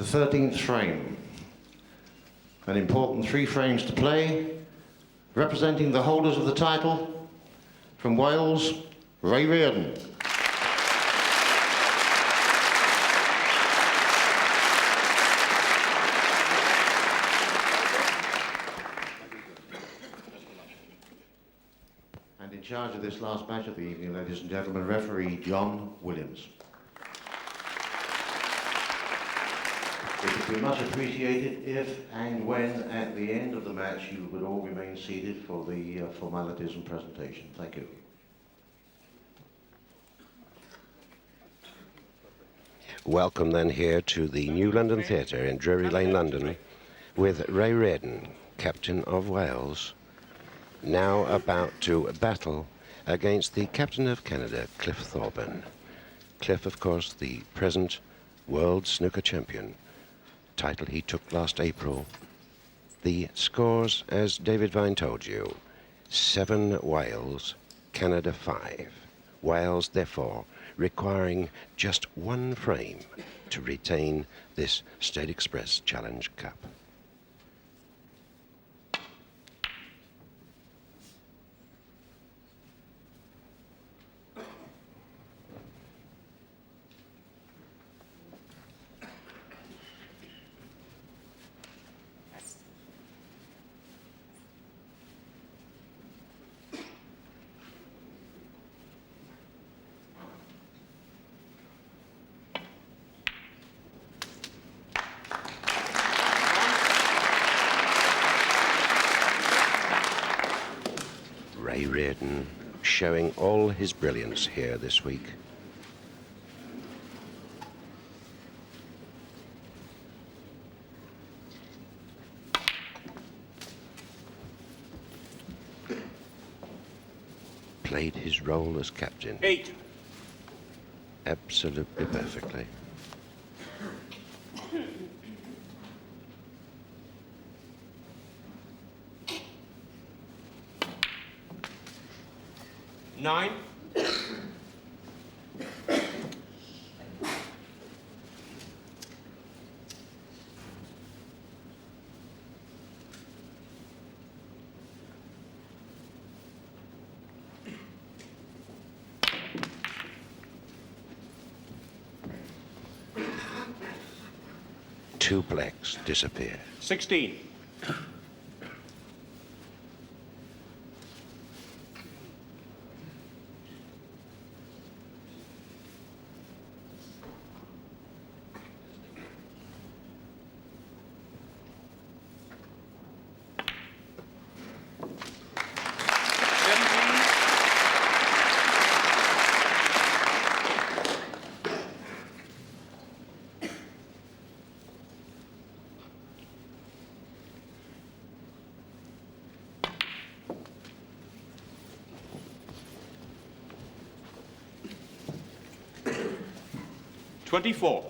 13th frame. An important 3 frames to play, representing the holders of the title, from Wales, Reardon. And in charge of this last match of the evening, ladies and gentlemen, referee John Williams. It would be much appreciated if and when at the end of the match you would all remain seated for the formalities and presentation. Thank you. Welcome then here to the New London Theatre in Drury Lane, London, with Reardon, captain of Wales, now about to battle against the captain of Canada, Cliff Thorburn. Cliff, of course, the present world snooker champion, title he took last April. The scores, as David Vine told you, 7 Wales, Canada 5. Wales, therefore, requiring just 1 frame to retain this State Express Challenge Cup. Reardon showing all his brilliance here this week. Played his role as captain. 8. Absolutely perfectly. 9. 2 blacks disappear. 16. 24.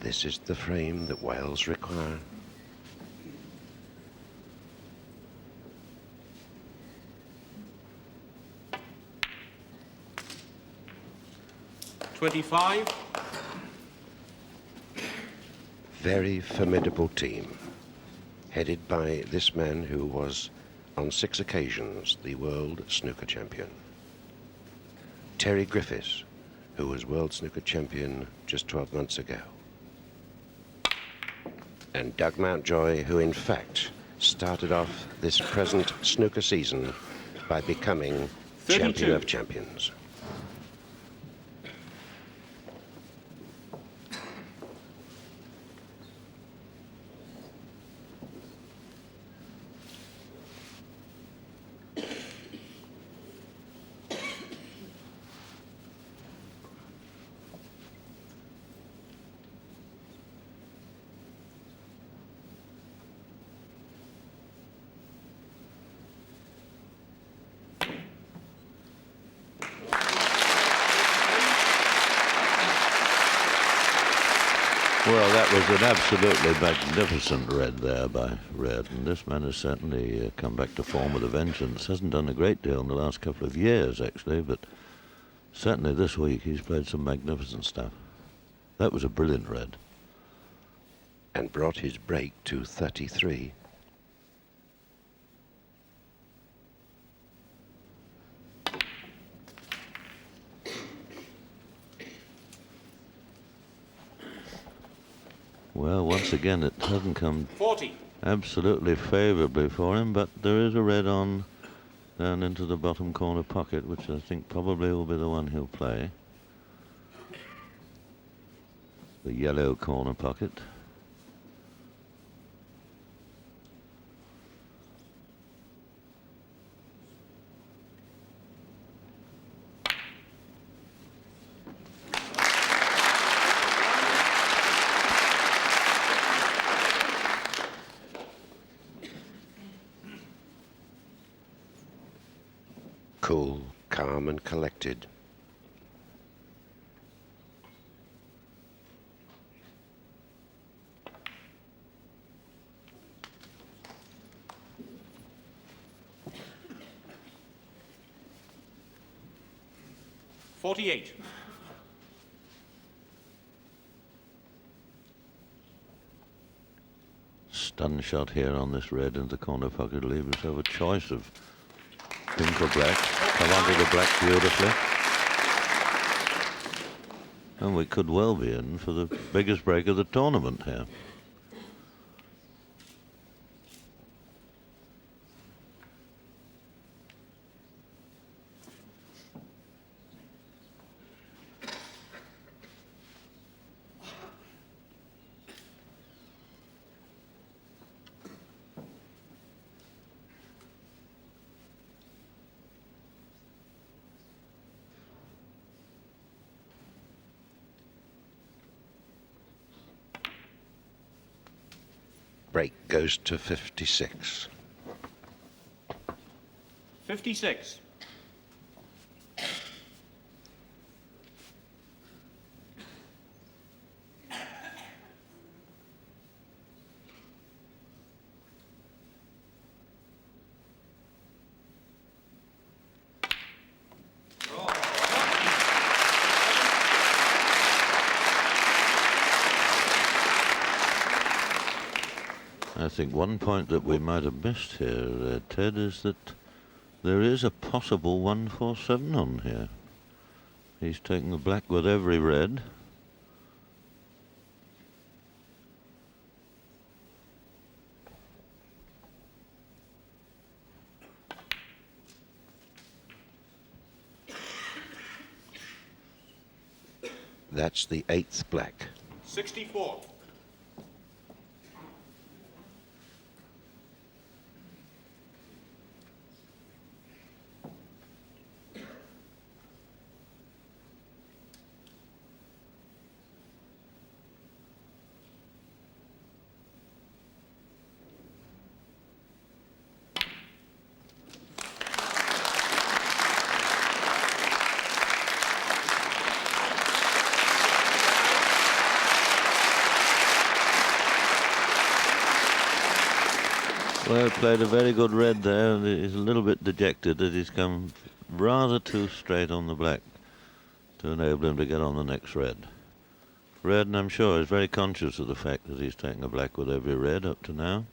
This is the frame that Wales require. 25. Very formidable team, headed by this man who was on 6 occasions the world snooker champion. Terry Griffiths, who was world snooker champion just 12 months ago. And Doug Mountjoy, who in fact started off this present snooker season by becoming 32. champion of champions. Well, that was an absolutely magnificent red there by Reardon. This man has certainly come back to form with a vengeance. Hasn't done a great deal in the last couple of years, actually, but certainly this week he's played some magnificent stuff. That was a brilliant red. and brought his break to 33. Well, once again, it hasn't come 40. absolutely favourably for him, but there is a red on down into the bottom corner pocket, which I think probably will be the one he'll play. The yellow corner pocket. Cool, calm and collected. $48. Stun shot here on this red into the corner pocket. Leave us have a choice of pink or black. Come onto the black beautifully. And we could well be in for the biggest break of the tournament here. Break goes to 56. 56. I think one point that we might have missed here, Ted, is that there is a possible 147 on here. He's taking the black with every red. That's the 8th black. 64. Well, played a very good red there, and he's a little bit dejected that he's come rather too straight on the black to enable him to get on the next red. Reardon, I'm sure, is very conscious of the fact that he's taken a black with every red up to now.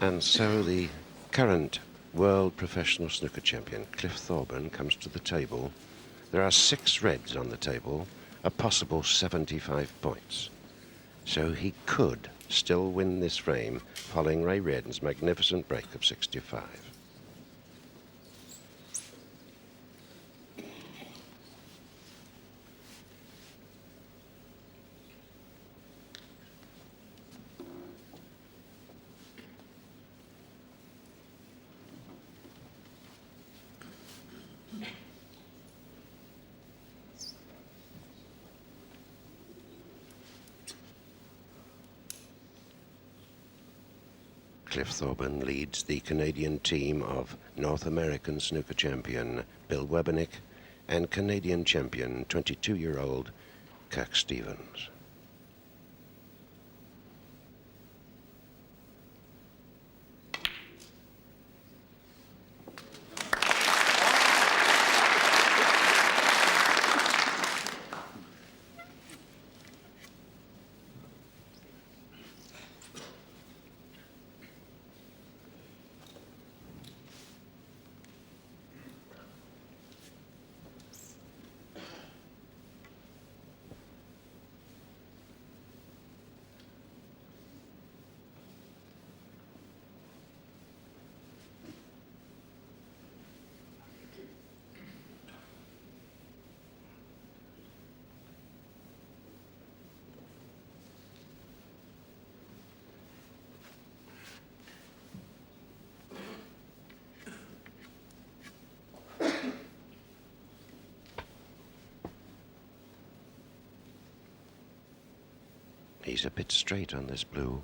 And so the current world professional snooker champion, Cliff Thorburn, comes to the table. There are 6 reds on the table, a possible 75 points. So he could still win this frame following Ray Reardon's magnificent break of 65. Cliff Thorburn leads the Canadian team of North American snooker champion Bill Werbeniuk and Canadian champion 22-year-old Kirk Stevens. He's a bit straight on this blue.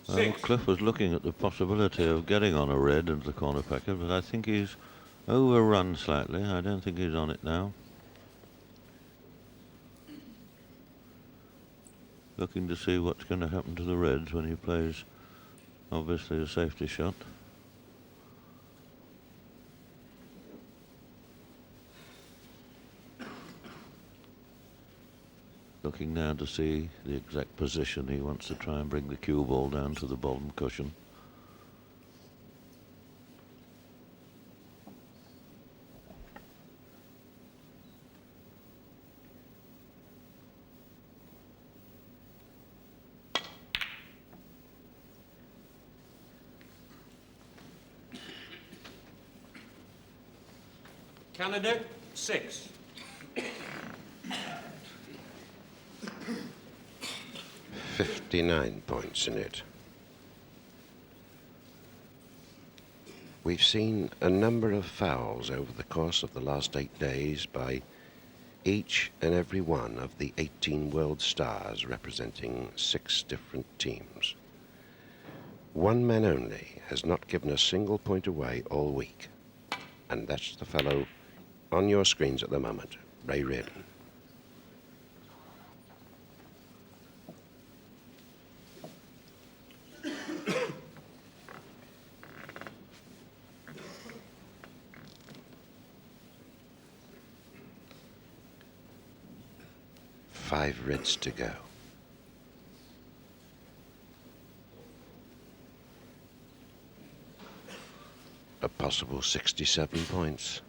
Well, Cliff was looking at the possibility of getting on a red into the corner packet, but I think he's overrun slightly. I don't think he's on it now. Looking to see what's going to happen to the reds when he plays, obviously, a safety shot. Looking now to see the exact position he wants to try and bring the cue ball down to the bottom cushion. Canada, 6. $59 points in it. We've seen a number of fouls over the course of the last 8 days by each and every one of the 18 world stars representing 6 different teams. One man only has not given a single point away all week, and that's the fellow on your screens at the moment, Reardon. Five reds to go. A possible 67 points.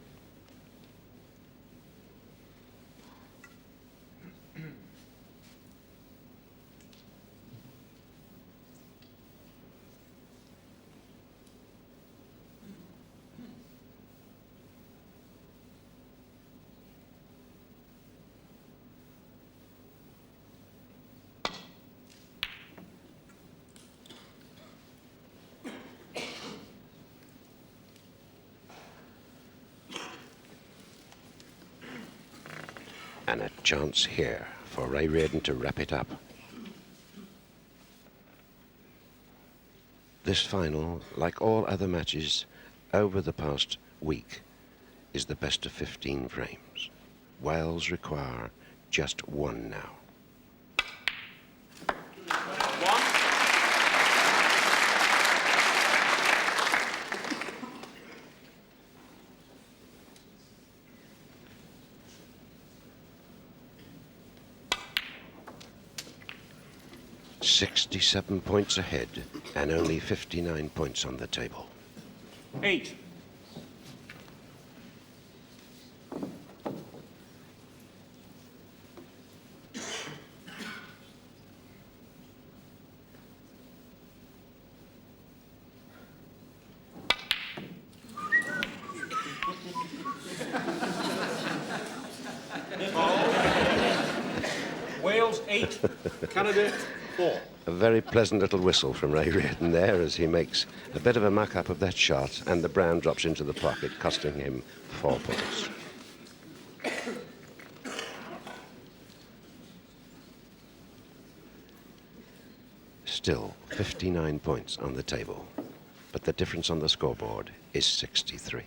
And a chance here for Reardon to wrap it up. This final, like all other matches over the past week, is the best of 15 frames. Wales require just one now. 1. $67 points ahead and only 59 points on the table. 8. Wales 8, Canada 4. A very pleasant little whistle from Ray Reardon there as he makes a bit of a muck-up of that shot, and the brown drops into the pocket, costing him 4 points. Still 59 points on the table, but the difference on the scoreboard is 63.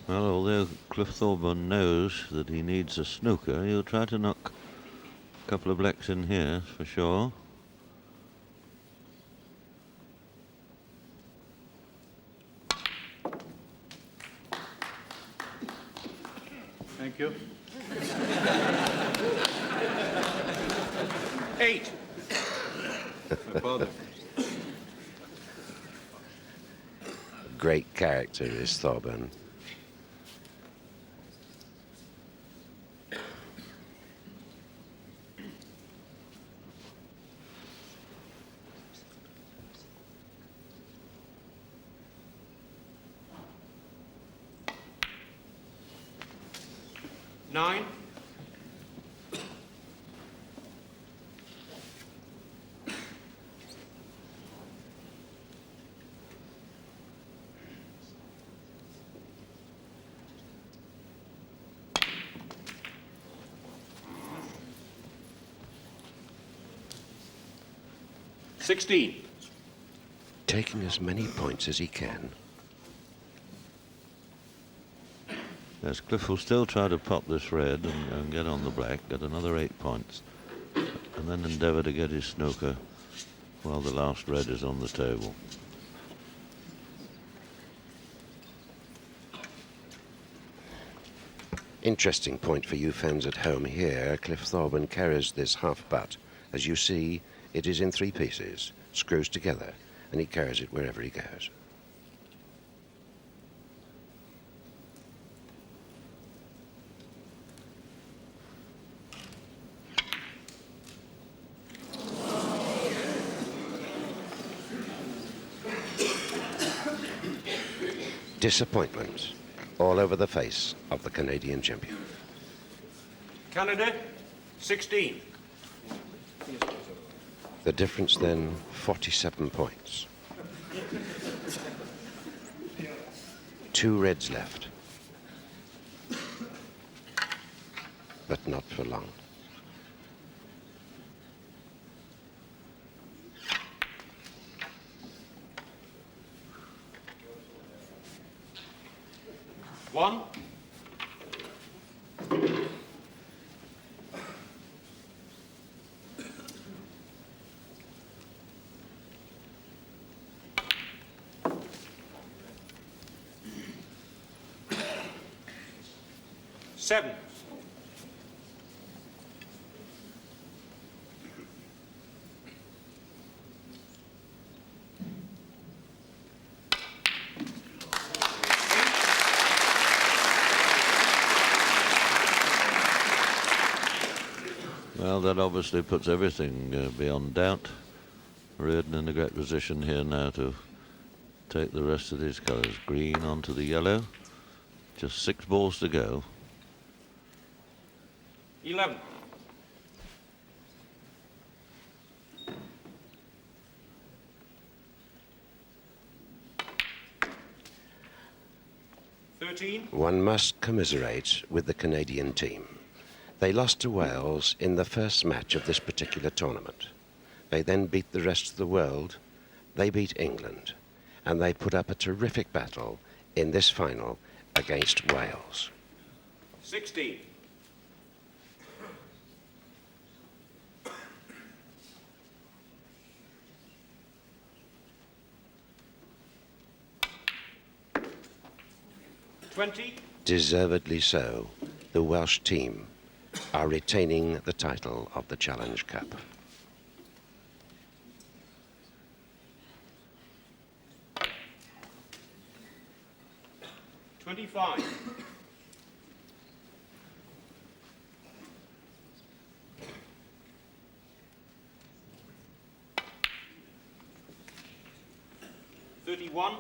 Well, although Cliff Thorburn knows that he needs a snooker, he'll try to knock a couple of blacks in here for sure. Thank you. 8. Great character is Thorburn. Nine. 16. Taking as many points as he can. Yes, Cliff will still try to pop this red and get on the black, get another 8 points, and then endeavour to get his snooker while the last red is on the table. Interesting point for you fans at home here. Cliff Thorburn carries this half butt. As you see, it is in 3 pieces, screws together, and he carries it wherever he goes. Disappointment all over the face of the Canadian champion. Canada, 16. The difference then, 47 points. 2 reds left. But not for long. One. 7. 8. Well, that obviously puts everything beyond doubt. Reardon in a great position here now to take the rest of his colours. Green onto the yellow. Just 6 balls to go. 11. 13. One must commiserate with the Canadian team. They lost to Wales in the first match of this particular tournament. They then beat the rest of the world. They beat England. And they put up a terrific battle in this final against Wales. 16. 20. Deservedly so, the Welsh team are retaining the title of the Challenge Cup. 25. $31.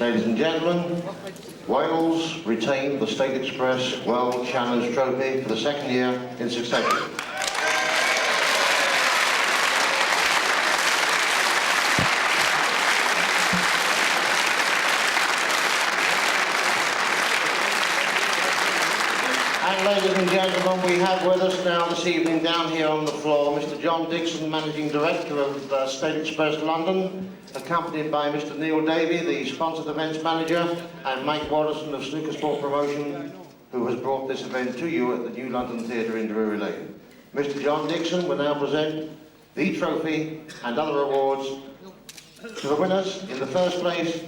Ladies and gentlemen, Wales retained the State Express World Challenge Trophy for the second year in succession. And ladies and gentlemen, we have with us now this evening down here on the floor Mr. John Dixon, Managing Director of State Express London, accompanied by Mr. Neil Davey, the Sponsored Events Manager, and Mike Watterson of Snooker Sport Promotion, who has brought this event to you at the New London Theatre in Drury Lane. Mr. John Dixon will now present the trophy and other awards to the winners. In the first place,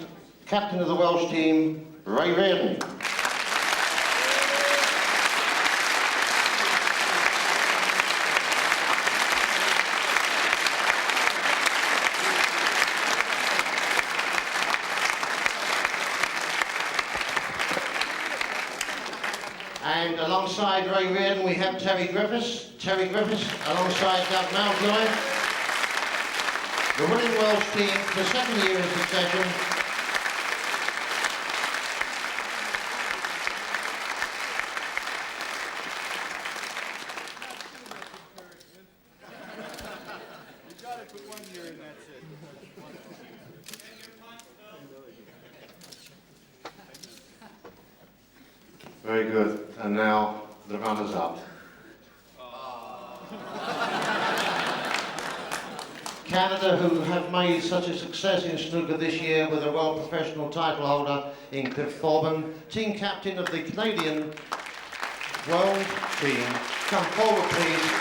Captain of the Welsh team, Reardon. And alongside Ray Reardon, we have Terry Griffiths. Terry Griffiths, alongside Doug Mountjoy. The winning Welsh team for the second year in succession. Very good. And now the runners-up. Canada, who have made such a success in snooker this year with a world professional title holder in Thorburn, team captain of the Canadian world team. Come forward, please.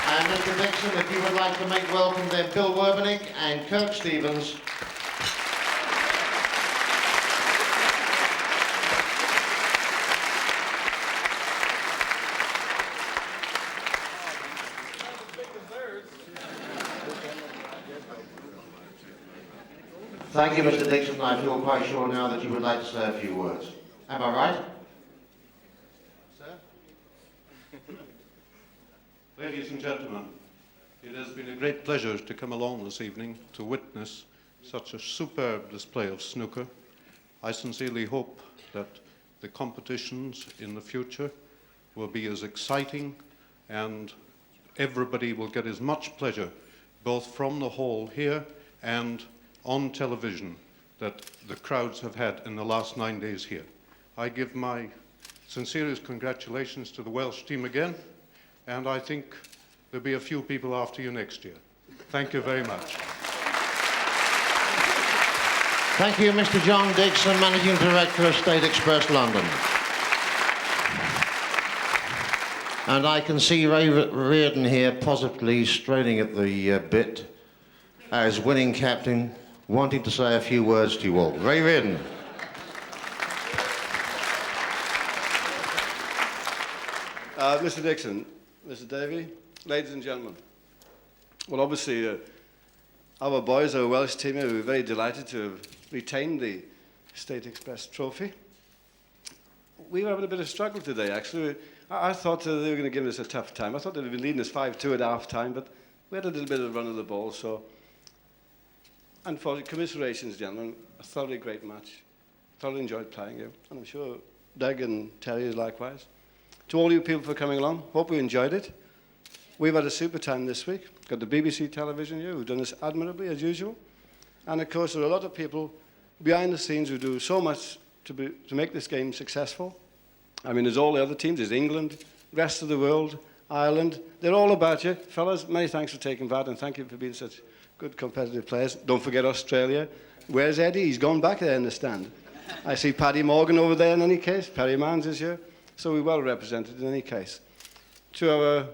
And Mr. Dixon, if you would like to make welcome then Bill Werbeniuk and Kirk Stevens. Thank you, Mr. Dixon. I feel quite sure now that you would like to say a few words. Am I right? Sir? Ladies and gentlemen, it has been a great pleasure to come along this evening to witness such a superb display of snooker. I sincerely hope that the competitions in the future will be as exciting and everybody will get as much pleasure both from the hall here and on television that the crowds have had in the last 9 days here. I give my sincerest congratulations to the Welsh team again, and I think there'll be a few people after you next year. Thank you very much. Thank you, Mr. John Dixon, Managing Director of State Express London. And I can see Ray Reardon here positively straining at the bit as winning captain, wanting to say a few words to you all. Ray Reardon. Mr. Dixon, Mr. Davey, ladies and gentlemen. Well, obviously, our boys, our Welsh team, we're very delighted to have retained the State Express trophy. We were having a bit of struggle today, actually. I thought they were going to give us a tough time. I thought they'd been leading us 5-2 at half time, but we had a little bit of run of the ball, so And for commiserations, gentlemen, a thoroughly great match. Thoroughly enjoyed playing you, and I'm sure Doug and Terry is likewise. To all you people for coming along, hope you enjoyed it. We've had a super time this week. Got the BBC television here who've done this admirably, as usual. And of course, there are a lot of people behind the scenes who do so much to make this game successful. I mean, there's all the other teams. There's England, rest of the world, Ireland. They're all about you. Fellas, many thanks for taking part, and thank you for being such good competitive players. Don't forget Australia. Where's Eddie? He's gone back there in the stand. I see Paddy Morgan over there in any case. Perry Mans is here. So we're well represented in any case. To our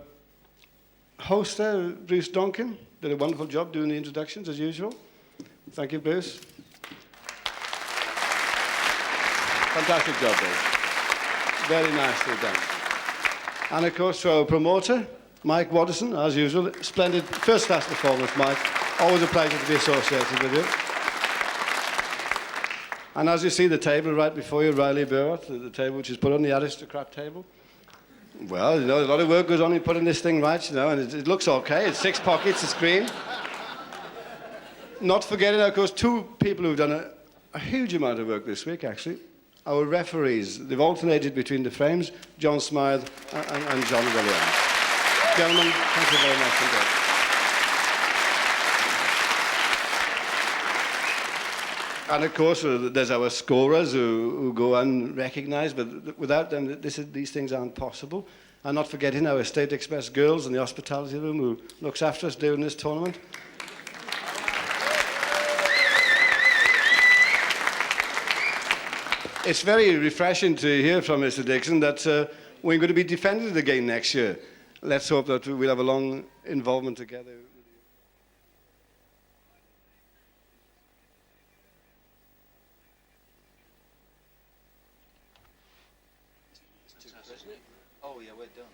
host there, Bruce Donkin, did a wonderful job doing the introductions as usual. Thank you, Bruce. Fantastic job, Bruce. Very nicely done. And of course to our promoter, Mike Watterson, as usual. Splendid first-class performance, Mike. Always a pleasure to be associated with you. And as you see the table right before you, Riley Burwatt, the table which is put on the aristocrat table. Well, you know, a lot of work goes on in putting this thing right, you know, and it looks okay. It's 6 pockets, a screen. Not forgetting, of course, 2 people who've done a huge amount of work this week, actually. Our referees. They've alternated between the frames, John Smythe and John Williams. Gentlemen, thank you very much indeed. And of course, there's our scorers who go unrecognised, but without them, these things aren't possible. And not forgetting our State Express girls in the hospitality room who looks after us during this tournament. It's very refreshing to hear from Mr. Dixon that we're going to be defending the game next year. Let's hope that we'll have a long involvement together. Oh, yeah, we're done.